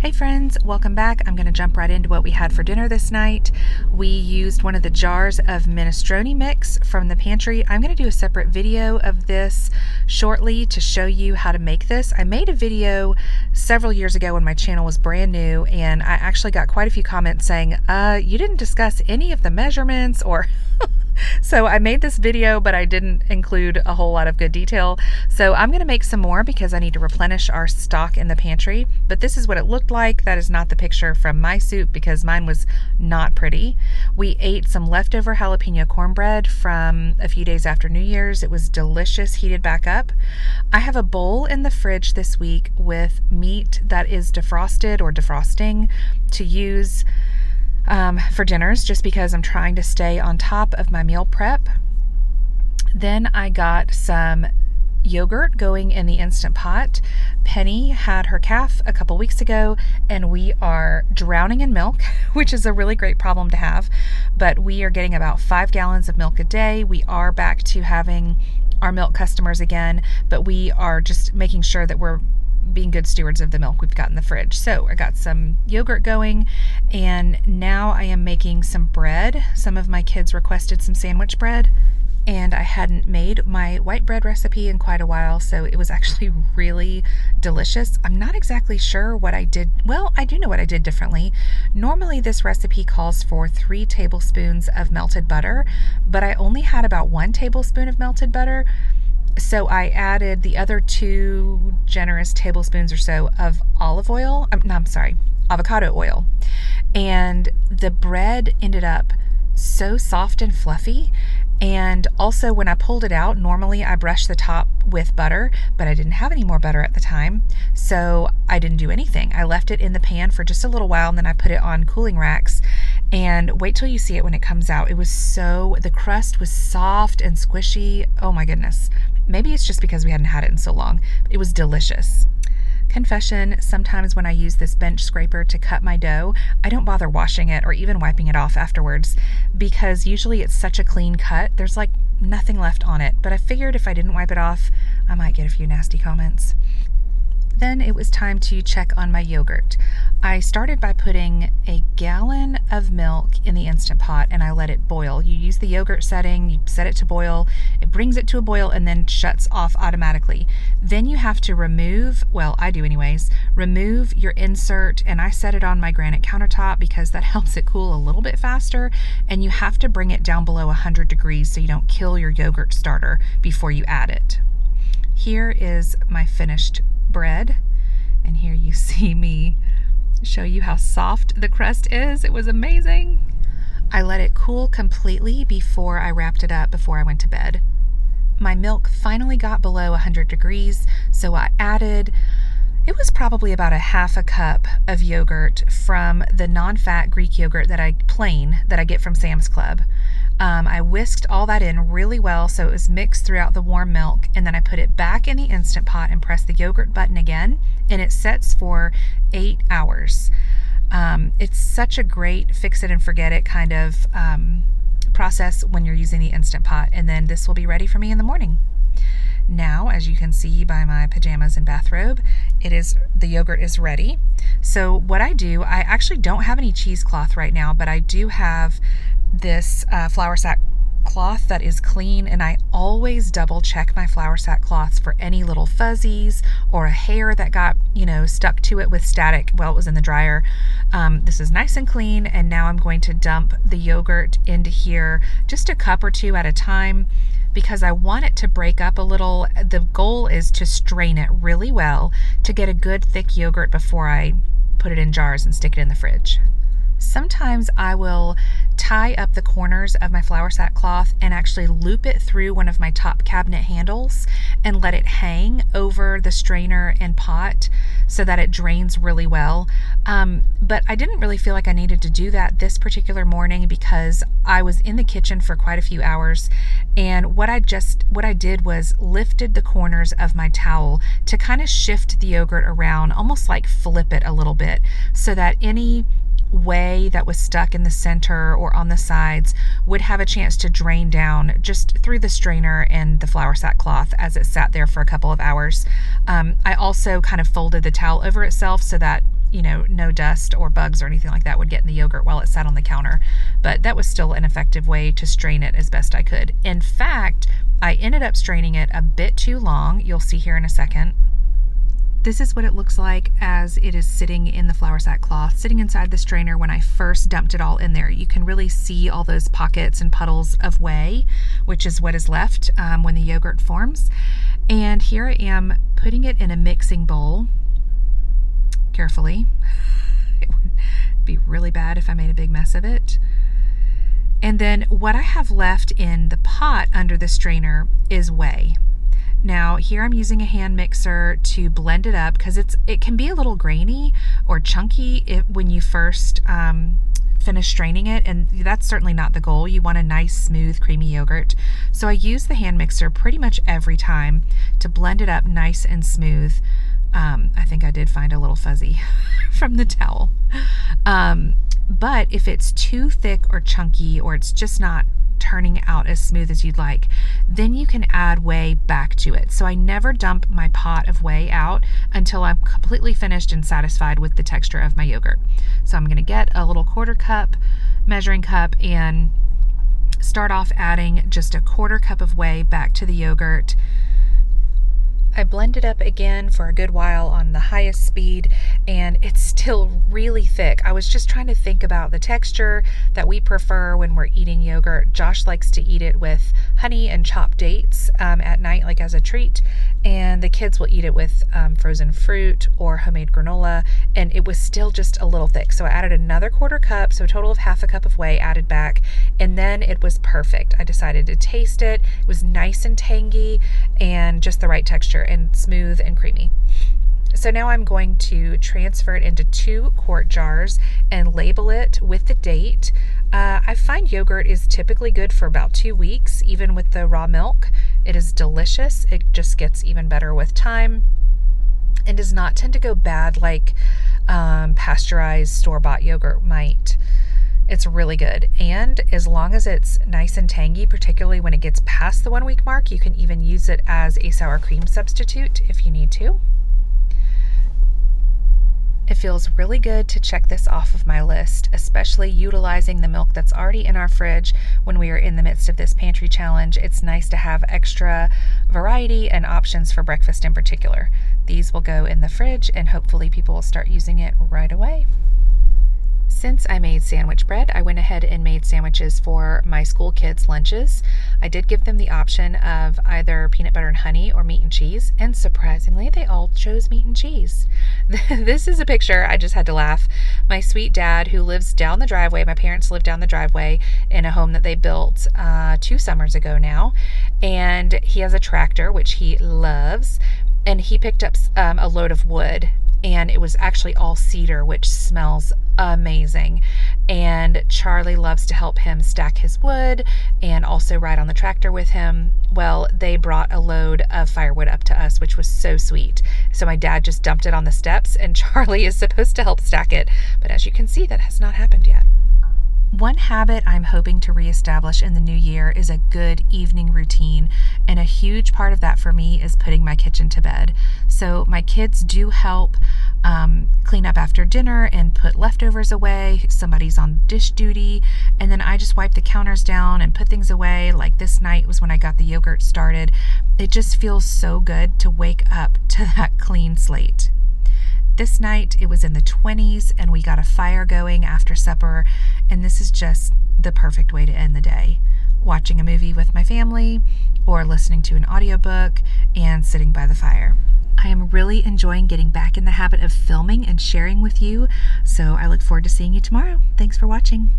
Hey friends, welcome back. I'm going to jump right into what we had for dinner this night. We used one of the jars of minestrone mix from the pantry. I'm going to do a separate video of this shortly to show you how to make this. I made a video several years ago when my channel was brand new, and I actually got quite a few comments saying, you didn't discuss any of the measurements or... So I made this video, but I didn't include a whole lot of good detail. So I'm going to make some more because I need to replenish our stock in the pantry. But this is what it looked like. That is not the picture from my soup because mine was not pretty. We ate some leftover jalapeno cornbread from a few days after New Year's. It was delicious, heated back up. I have a bowl in the fridge this week with meat that is defrosted or defrosting to use for dinners, just because I'm trying to stay on top of my meal prep. Then I got some yogurt going in the Instant Pot. Penny had her calf a couple weeks ago, and we are drowning in milk, which is a really great problem to have, but we are getting about 5 gallons of milk a day. We are back to having our milk customers again, but we are just making sure that we're being good stewards of the milk we've got in the fridge. So I got some yogurt going, and now I am making some bread. Some of my kids requested some sandwich bread, and I hadn't made my white bread recipe in quite a while, so it was actually really delicious. I'm not exactly sure what I did. Well, I do know what I did differently. Normally this recipe calls for 3 tablespoons of melted butter, but I only had about 1 tablespoon of melted butter. So I added the other 2 generous tablespoons or so of avocado oil. And the bread ended up so soft and fluffy. And also when I pulled it out, normally I brush the top with butter, but I didn't have any more butter at the time. So I didn't do anything. I left it in the pan for just a little while, and then I put it on cooling racks. And wait till you see it when it comes out. The crust was soft and squishy. Oh my goodness. Maybe it's just because we hadn't had it in so long. It was delicious. Confession, sometimes when I use this bench scraper to cut my dough, I don't bother washing it or even wiping it off afterwards because usually it's such a clean cut. There's like nothing left on it, but I figured if I didn't wipe it off, I might get a few nasty comments. Then it was time to check on my yogurt. I started by putting a gallon of milk in the Instant Pot and I let it boil. You use the yogurt setting, you set it to boil, it brings it to a boil and then shuts off automatically. Then you have to remove your insert, and I set it on my granite countertop because that helps it cool a little bit faster, and you have to bring it down below 100 degrees so you don't kill your yogurt starter before you add it. Here is my finished bread, and here you see me show you how soft the crust is. It was amazing. I let it cool completely before I wrapped it up before I went to bed. My milk finally got below 100 degrees, so I added, it was probably about a half a cup of yogurt from the non-fat Greek yogurt that I get from Sam's Club. I whisked all that in really well so it was mixed throughout the warm milk, and then I put it back in the Instant Pot and pressed the yogurt button again, and it sets for 8 hours. It's such a great fix it and forget it kind of process when you're using the Instant Pot, and then this will be ready for me in the morning. Now, as you can see by my pajamas and bathrobe, the yogurt is ready. So what I do, I actually don't have any cheesecloth right now, but I do have this flour sack cloth that is clean, and I always double check my flour sack cloths for any little fuzzies or a hair that got stuck to it with static while it was in the dryer. This is nice and clean, and now I'm going to dump the yogurt into here, just a cup or 2 at a time, because I want it to break up a little. The goal is to strain it really well to get a good thick yogurt before I put it in jars and stick it in the fridge. Sometimes I will tie up the corners of my flour sack cloth and actually loop it through one of my top cabinet handles and let it hang over the strainer and pot so that it drains really well. But I didn't really feel like I needed to do that this particular morning because I was in the kitchen for quite a few hours, and what I did was lifted the corners of my towel to kind of shift the yogurt around, almost like flip it a little bit, so that any whey that was stuck in the center or on the sides would have a chance to drain down just through the strainer and the flour sack cloth as it sat there for a couple of hours. I also kind of folded the towel over itself so that no dust or bugs or anything like that would get in the yogurt while it sat on the counter. But that was still an effective way to strain it as best I could. In fact, I ended up straining it a bit too long. You'll see here in a second. This is what it looks like as it is sitting in the flour sack cloth, sitting inside the strainer when I first dumped it all in there. You can really see all those pockets and puddles of whey, which is what is left when the yogurt forms. And here I am putting it in a mixing bowl carefully. It would be really bad if I made a big mess of it. And then what I have left in the pot under the strainer is whey. Now here I'm using a hand mixer to blend it up because it can be a little grainy or chunky when you first finish straining it, and that's certainly not the goal. You want a nice, smooth, creamy yogurt. So I use the hand mixer pretty much every time to blend it up nice and smooth. I think I did find a little fuzzy from the towel. But if it's too thick or chunky, or it's just not turning out as smooth as you'd like, then you can add whey back to it. So I never dump my pot of whey out until I'm completely finished and satisfied with the texture of my yogurt. So I'm going to get a little 1/4 cup measuring cup and start off adding just a 1/4 cup of whey back to the yogurt. I blend it up again for a good while on the highest speed, and it's still really thick. I was just trying to think about the texture that we prefer when we're eating yogurt. Josh likes to eat it with honey and chopped dates at night, like as a treat, and the kids will eat it with frozen fruit or homemade granola, and it was still just a little thick. So I added another 1/4 cup, so a total of 1/2 cup of whey added back, and then it was perfect. I decided to taste it. It was nice and tangy and just the right texture and smooth and creamy. So now I'm going to transfer it into 2 quart jars and label it with the date. I find yogurt is typically good for about 2 weeks, even with the raw milk. It is delicious. It just gets even better with time and does not tend to go bad like pasteurized store-bought yogurt might. It's really good, and as long as it's nice and tangy, particularly when it gets past the 1 week mark, you can even use it as a sour cream substitute if you need to. It feels really good to check this off of my list, especially utilizing the milk that's already in our fridge when we are in the midst of this pantry challenge. It's nice to have extra variety and options for breakfast in particular. These will go in the fridge, and hopefully people will start using it right away. Since I made sandwich bread, I went ahead and made sandwiches for my school kids' lunches. I did give them the option of either peanut butter and honey or meat and cheese, and surprisingly, they all chose meat and cheese. This is a picture, I just had to laugh. My sweet dad, who lives down the driveway, my parents live down the driveway in a home that they built 2 summers ago now, and he has a tractor, which he loves, and he picked up a load of wood, and it was actually all cedar, which smells amazing. And Charlie loves to help him stack his wood and also ride on the tractor with him. Well, they brought a load of firewood up to us, which was so sweet. So my dad just dumped it on the steps, and Charlie is supposed to help stack it. But as you can see, that has not happened yet. One habit I'm hoping to reestablish in the new year is a good evening routine, and a huge part of that for me is putting my kitchen to bed. So my kids do help clean up after dinner and put leftovers away. Somebody's on dish duty, and then I just wipe the counters down and put things away. Like this night was when I got the yogurt started. It just feels so good to wake up to that clean slate. This night it was in the 20s, and we got a fire going after supper, and this is just the perfect way to end the day. Watching a movie with my family, or listening to an audiobook and sitting by the fire. I am really enjoying getting back in the habit of filming and sharing with you, so I look forward to seeing you tomorrow. Thanks for watching.